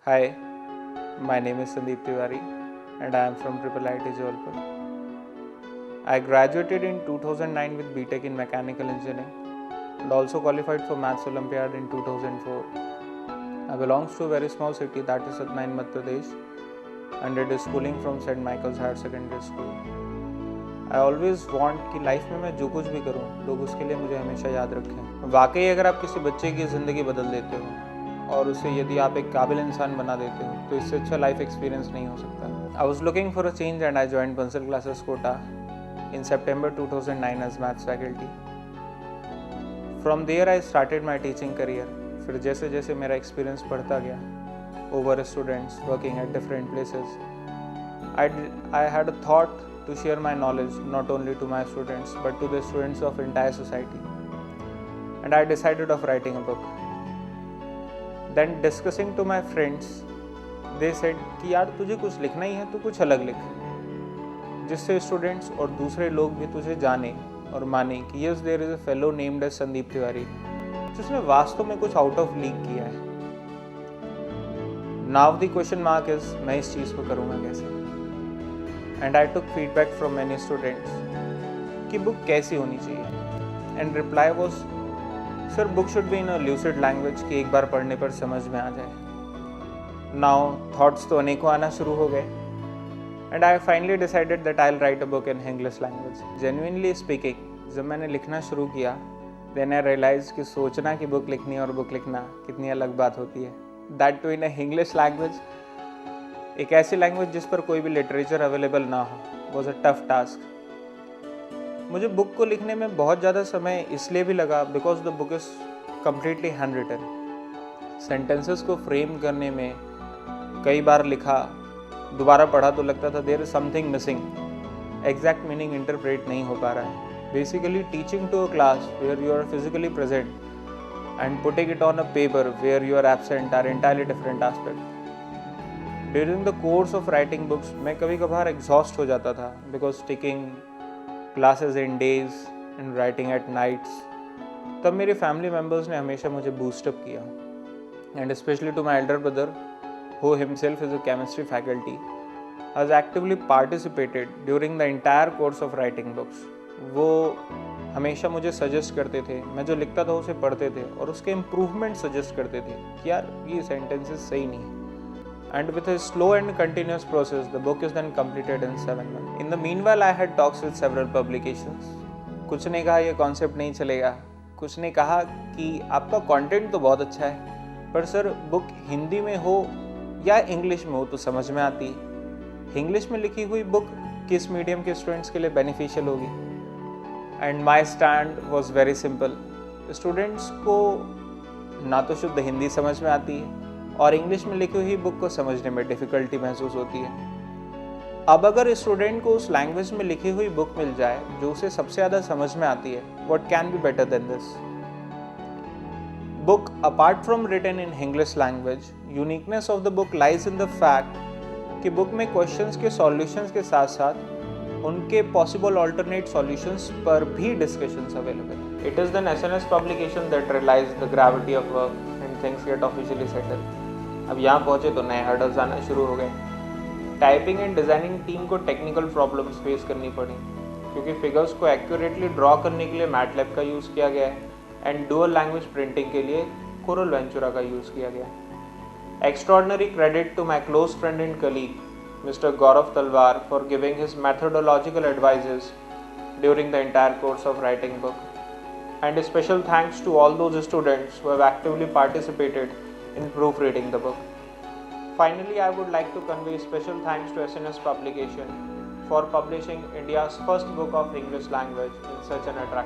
Hi, my name is Sandeep Tiwari and I am from Triple IT Jabalpur. I graduated in 2009 with BTech in Mechanical Engineering and also qualified for Maths Olympiad in 2004. I belongs to a very small city that is Satna in Madhya Pradesh and did schooling from St. Michael's Higher Secondary School. I always want कि life में मैं जो कुछ भी करूँ लोग उसके लिए मुझे हमेशा याद रखें। वाकई अगर आप किसी बच्चे की ज़िंदगी बदल देते हो और उसे यदि आप एक काबिल इंसान बना देते हो तो इससे अच्छा लाइफ एक्सपीरियंस नहीं हो सकता। I was looking for a change and I join Bansal classes Kota in September 2009 as maths faculty. From there I started my teaching career. फिर जैसे जैसे मेरा एक्सपीरियंस बढ़ता गया over students working at different places, I had a thought to share my knowledge not only to my students but to the students of entire society. And I decided of writing a book. Then discussing to my friends, they said कि यार तुझे कुछ लिखना ही है तो कुछ अलग लिख, जिससे स्टूडेंट्स और दूसरे लोग भी तुझे जाने और माने कि yes there is a fellow named as Sandeep Tiwari जिसने वास्तव में कुछ आउट ऑफ लीग किया है। Now the question mark is मैं इस चीज़ को करूँगा कैसे। And I took feedback from many students कि बुक कैसी होनी चाहिए and reply was sir book should be in a lucid language कि एक बार पढ़ने पर समझ में आ जाए। नाउ थॉट्स तो अनेकों आना शुरू हो गए and I finally decided that I'll write a book in English language. Genuinely speaking, जब मैंने लिखना शुरू किया then I realized कि सोचना कि बुक लिखनी और बुक लिखना कितनी अलग बात होती है। That too in a English language, एक ऐसी लैंग्वेज जिस पर कोई भी लिटरेचर अवेलेबल ना हो, was a tough task. मुझे बुक को लिखने में बहुत ज़्यादा समय इसलिए भी लगा because the book is completely handwritten. Sentences को फ्रेम करने में कई बार लिखा, दोबारा पढ़ा तो लगता था there is something missing, exact meaning interpret नहीं हो पा रहा है। Basically teaching to a class where you are physically present and putting it on a paper where you are absent are entirely different aspect. During the course of writing books मैं कभी कभार exhaust हो जाता था because taking classes in days and writing at nights. तब मेरे family members ने हमेशा मुझे बूस्टअप किया and specially to my elder brother who himself is a chemistry faculty, has actively participated during the entire course of writing books. वो हमेशा मुझे suggest करते थे, मैं जो लिखता था उसे पढ़ते थे और उसके इम्प्रूवमेंट सजेस्ट करते थे कि यार ये सेंटेंसेस सही नहीं है। And with a slow and continuous process, the book is then completed in 7 months. In the meanwhile, I had talks with several publications. कुछ ने कहा ये कॉन्सेप्ट नहीं चलेगा, कुछ ने कहा कि आपका कंटेंट तो बहुत अच्छा है पर सर बुक हिंदी में हो या इंग्लिश में हो तो समझ में आती है। इंग्लिश में लिखी हुई बुक किस मीडियम के स्टूडेंट्स के लिए बेनिफिशियल होगी। And my stand was very simple, students को ना तो शुद्ध हिंदी समझ में आती है और इंग्लिश में लिखी हुई बुक को समझने में डिफ़िकल्टी महसूस होती है। अब अगर स्टूडेंट को उस लैंग्वेज में लिखी हुई बुक मिल जाए जो उसे सबसे ज़्यादा समझ में आती है, what can be better than this. Book, apart from written in English language, uniqueness of the book lies in the fact कि book में questions के solutions के साथ साथ उनके possible alternate solutions पर भी discussions available. It is the SNS publication that realized the gravity of work and things get officially settled. अब यहाँ पहुँचे तो नए hurdles आना शुरू हो गए। टाइपिंग एंड डिज़ाइनिंग टीम को टेक्निकल प्रॉब्लम्स फेस करनी पड़ी क्योंकि फिगर्स को एक्यूरेटली ड्रॉ करने के लिए मैटलैब का यूज़ किया गया है एंड डुअल लैंग्वेज प्रिंटिंग के लिए कोरल वेंचुरा का यूज़ किया गया। Extraordinary credit to my close friend and colleague mister Gaurav Talwar for giving his methodological advices during the entire course of writing book and special thanks to all those students who have actively participated in proof reading the book. Finally, I would like to convey special thanks to SNS Publication for publishing India's first book of English language in such an attractive